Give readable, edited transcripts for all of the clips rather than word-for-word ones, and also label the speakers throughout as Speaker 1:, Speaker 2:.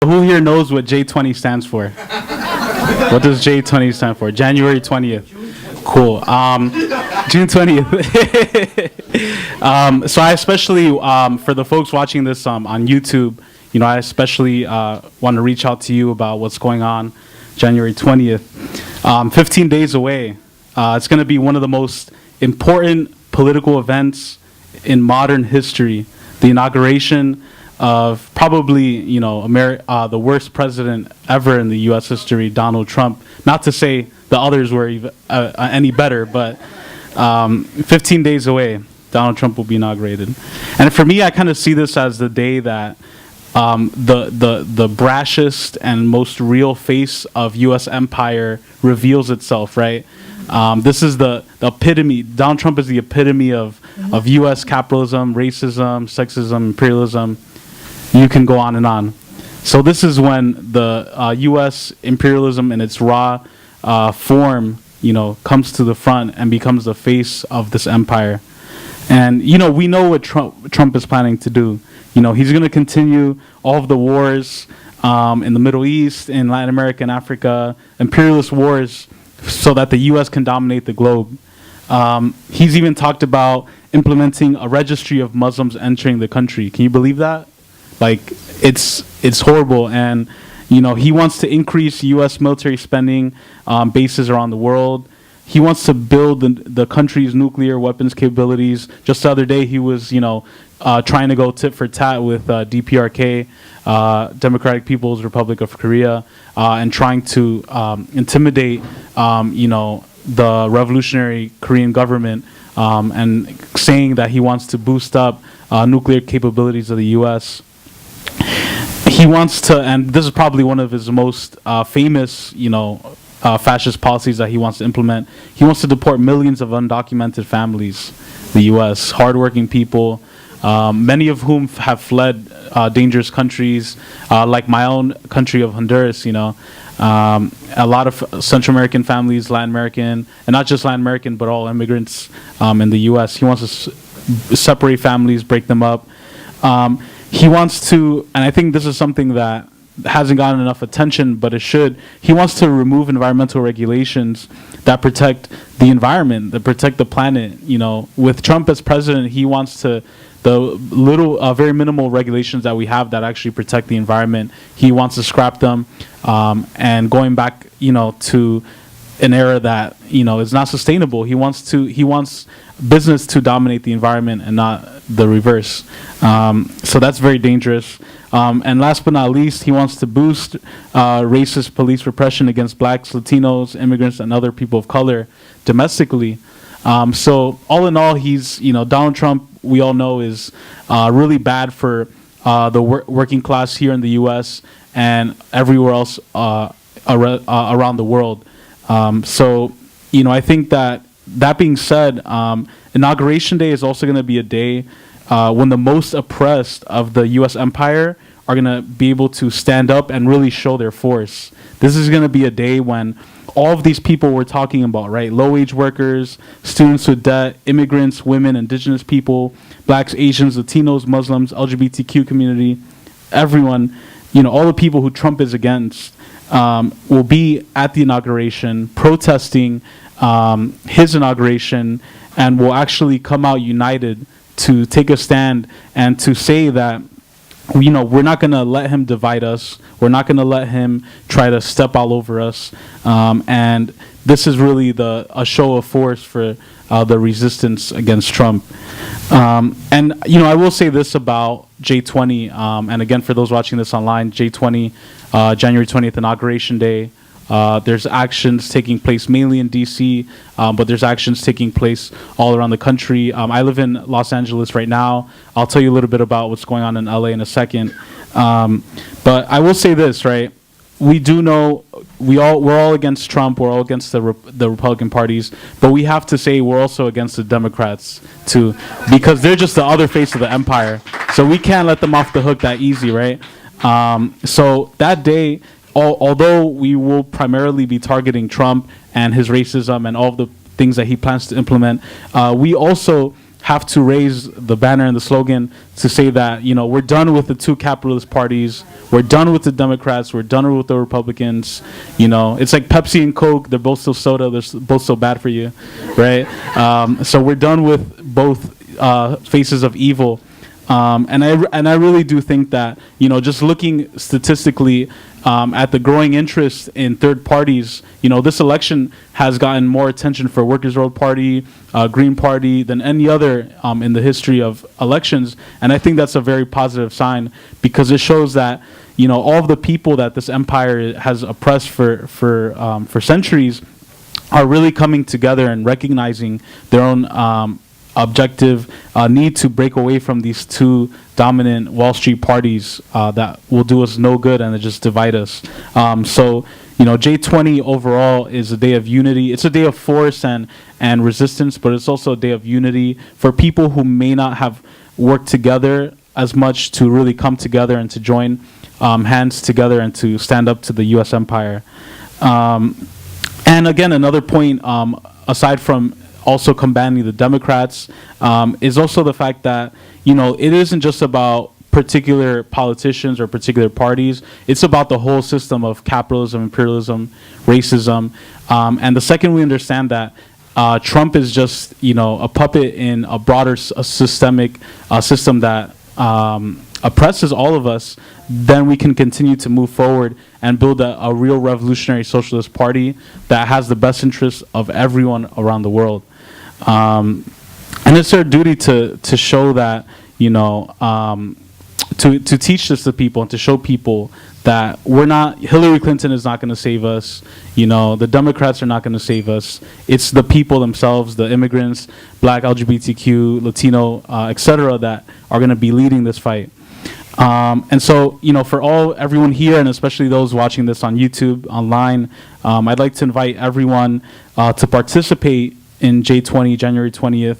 Speaker 1: Who here knows what J20 stands for? What does J20 stand for? January 20th. Cool. June 20th. So I especially, for the folks watching this on YouTube, I especially want to reach out to you about what's going on January 20th. 15 days away. It's going to be one of the most important political events in modern history. The inauguration of probably, the worst president ever in the U.S. history, Donald Trump. Not to say the others were any better, but 15 days away, Donald Trump will be inaugurated. And for me, I kind of see this as the day that the brashest and most real face of U.S. empire reveals itself, right? This is the epitome. Donald Trump is the epitome of U.S. capitalism, racism, sexism, imperialism. You can go on and on. So this is when the U.S. imperialism in its raw form, comes to the front and becomes the face of this empire. And, we know what Trump is planning to do. He's going to continue all of the wars in the Middle East, in Latin America and Africa, imperialist wars, so that the U.S. can dominate the globe. He's even talked about implementing a registry of Muslims entering the country. Can you believe that? Like, it's horrible. And, he wants to increase U.S. military spending bases around the world. He wants to build the country's nuclear weapons capabilities. Just the other day, he was, trying to go tit for tat with DPRK, Democratic People's Republic of Korea, and trying to intimidate, the revolutionary Korean government, and saying that he wants to boost up nuclear capabilities of the U.S. He wants to, and this is probably one of his most famous, fascist policies that he wants to implement. He wants to deport millions of undocumented families, the U.S., hardworking people, many of whom have fled dangerous countries, like my own country of Honduras. A lot of Central American families, Latin American, and not just Latin American, but all immigrants in the U.S. He wants to separate families, break them up. He wants to, and I think this is something that hasn't gotten enough attention, but it should. He wants to remove environmental regulations that protect the environment, that protect the planet. With Trump as president, he wants to, very minimal regulations that we have that actually protect the environment, he wants to scrap them, and going back, to an era that, is not sustainable. He wants business to dominate the environment and not the reverse. So that's very dangerous. And last but not least, he wants to boost racist police repression against blacks, Latinos, immigrants, and other people of color domestically. So all in all, he's, Donald Trump, we all know, is really bad for the working class here in the U.S. and everywhere else around the world. So, I think that being said, Inauguration Day is also going to be a day when the most oppressed of the U.S. empire are going to be able to stand up and really show their force. This is going to be a day when all of these people we're talking about, right? Low-wage workers, students with debt, immigrants, women, indigenous people, blacks, Asians, Latinos, Muslims, LGBTQ community, everyone, all the people who Trump is against will be at the inauguration protesting his inauguration, and will actually come out united to take a stand and to say that, we're not going to let him divide us. We're not going to let him try to step all over us. And this is really a show of force for the resistance against Trump. And, I will say this about J20. And again, for those watching this online, J20, January 20th, Inauguration Day. There's actions taking place mainly in D.C., but there's actions taking place all around the country. I live in Los Angeles right now. I'll tell you a little bit about what's going on in L.A. in a second. But I will say this, right? We do know we're all against Trump. We're all against the Republican parties, but we have to say we're also against the Democrats too, because they're just the other face of the empire. So we can't let them off the hook that easy, right? So that day, although we will primarily be targeting Trump and his racism and all of the things that he plans to implement, we also have to raise the banner and the slogan to say that, we're done with the two capitalist parties, we're done with the Democrats, we're done with the Republicans. It's like Pepsi and Coke, they're both still soda, they're both so bad for you, right? So we're done with both faces of evil. And I really do think that, just looking statistically at the growing interest in third parties, this election has gotten more attention for Workers' World Party, Green Party than any other in the history of elections. And I think that's a very positive sign, because it shows that, all of the people that this empire has oppressed for centuries are really coming together and recognizing their own objective need to break away from these two dominant Wall Street parties that will do us no good and just divide us. So J20 overall is a day of unity. It's a day of force and resistance, but it's also a day of unity for people who may not have worked together as much to really come together and to join hands together and to stand up to the U.S. empire. And again, another point, aside from also combating the Democrats, is also the fact that, it isn't just about particular politicians or particular parties. It's about the whole system of capitalism, imperialism, racism. And the second we understand that Trump is just, a puppet in a broader systemic system that oppresses all of us, then we can continue to move forward and build a real revolutionary socialist party that has the best interests of everyone around the world. And it's our duty to show that, to teach this to people and to show people that Hillary Clinton is not going to save us. The Democrats are not going to save us. It's the people themselves, the immigrants, Black, LGBTQ, Latino, etc., that are going to be leading this fight. And so, for everyone here, and especially those watching this on YouTube, online, I'd like to invite everyone to participate in J20, January 20th,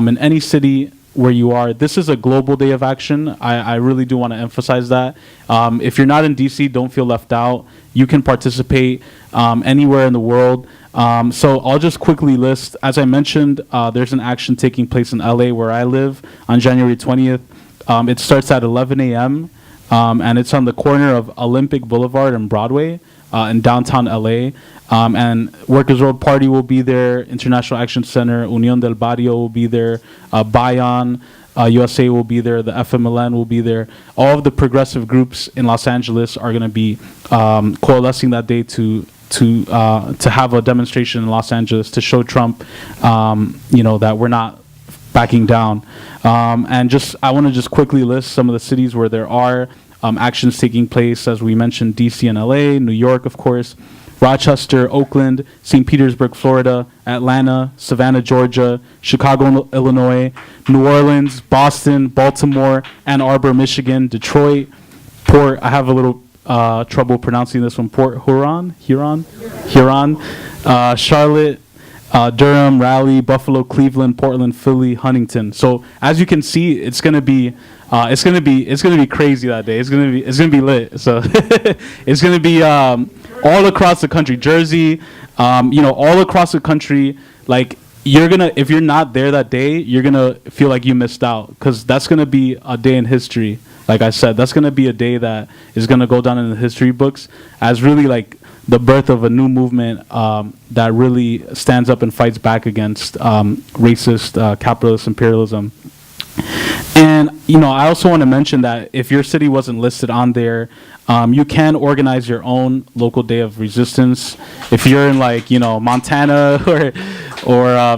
Speaker 1: in any city where you are. This is a global day of action. I really do want to emphasize that. If you're not in DC, don't feel left out. You can participate anywhere in the world. So I'll just quickly list. As I mentioned, there's an action taking place in LA where I live on January 20th. It starts at 11 a.m. And it's on the corner of Olympic Boulevard and Broadway in downtown LA. And Workers' World Party will be there, International Action Center, Unión del Barrio will be there, Bayan, USA will be there, the FMLN will be there. All of the progressive groups in Los Angeles are going to be coalescing that day to have a demonstration in Los Angeles to show Trump, that we're not backing down. And I want to just quickly list some of the cities where there are actions taking place. As we mentioned, DC and LA, New York, of course, Rochester, Oakland, St. Petersburg, Florida, Atlanta, Savannah, Georgia, Chicago, Illinois, New Orleans, Boston, Baltimore, Ann Arbor, Michigan, Detroit, I have a little trouble pronouncing this one, Port Huron, Charlotte, Durham, Raleigh, Buffalo, Cleveland, Portland, Philly, Huntington. So as you can see, it's gonna be crazy that day. It's gonna be lit. So it's gonna be all across the country, Jersey, all across the country. Like if you're not there that day, you're gonna feel like you missed out, because that's gonna be a day in history. Like I said, that's gonna be a day that is gonna go down in the history books as really like the birth of a new movement that really stands up and fights back against racist capitalist imperialism. And I also want to mention that if your city wasn't listed on there, you can organize your own local day of resistance. If you're in Montana, or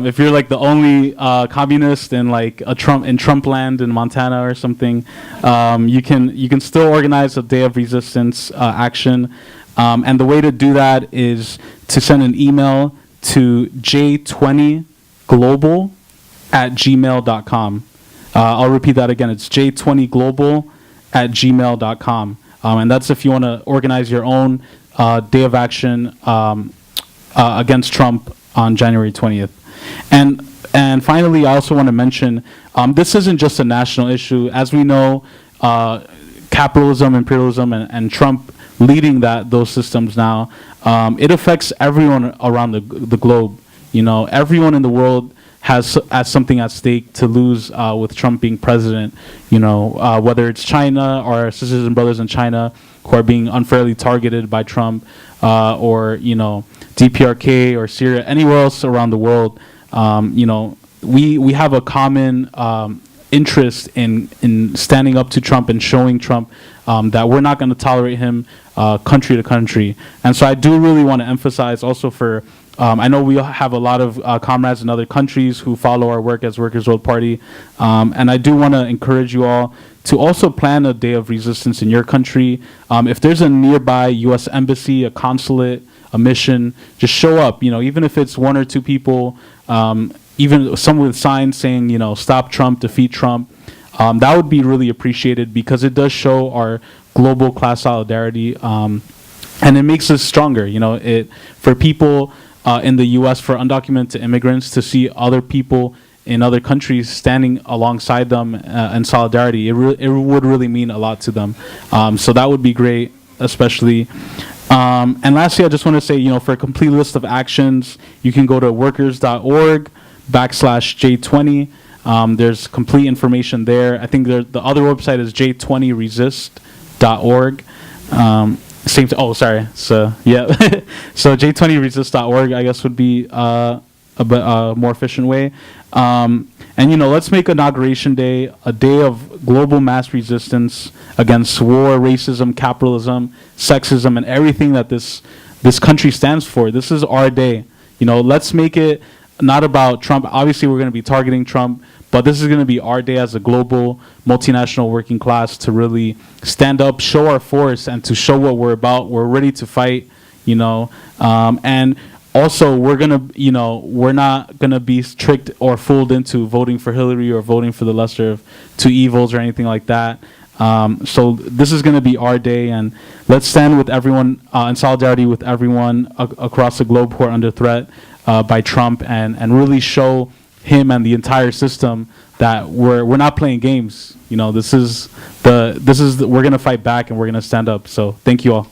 Speaker 1: if you're like the only communist in Trump land in Montana or something, you can still organize a day of resistance action. And the way to do that is to send an email to j20global@gmail.com. I'll repeat that again. It's j20global@gmail.com. And that's if you want to organize your own day of action against Trump on January 20th. And finally, I also want to mention, this isn't just a national issue. As we know, capitalism, imperialism, and Trump leading those systems now, it affects everyone around the globe. Everyone in the world has something at stake to lose with Trump being president. Whether it's China or our sisters and brothers in China who are being unfairly targeted by Trump, or DPRK or Syria, anywhere else around the world. We have a common interest in standing up to Trump and showing Trump that we're not going to tolerate him country to country. And so I do really want to emphasize also for, I know we have a lot of comrades in other countries who follow our work as Workers' World Party, and I do want to encourage you all to also plan a day of resistance in your country. If there's a nearby U.S. embassy, a consulate, a mission, just show up. Even if it's one or two people, even someone with signs saying, stop Trump, defeat Trump, that would be really appreciated, because it does show our global class solidarity, and it makes us stronger. For people in the U.S., for undocumented immigrants to see other people in other countries standing alongside them in solidarity, it would really mean a lot to them. So that would be great, especially. And lastly, I just want to say, for a complete list of actions, you can go to workers.org/J20. There's complete information there. I think the other website is J20resist.org. So yeah, so J20resist.org, I guess, would be a more efficient way. And let's make Inauguration Day a day of global mass resistance against war, racism, capitalism, sexism, and everything that this country stands for. This is our day. Let's make it not about Trump. Obviously, we're going to be targeting Trump, but this is going to be our day as a global, multinational working class to really stand up, show our force, and to show what we're about. We're ready to fight, and also we're not gonna be tricked or fooled into voting for Hillary or voting for the lesser of two evils or anything like that. So this is going to be our day, and let's stand with everyone in solidarity with everyone across the globe who are under threat by Trump, and really show him and the entire system that we're not playing games. We're going to fight back, and we're going to stand up. So thank you all.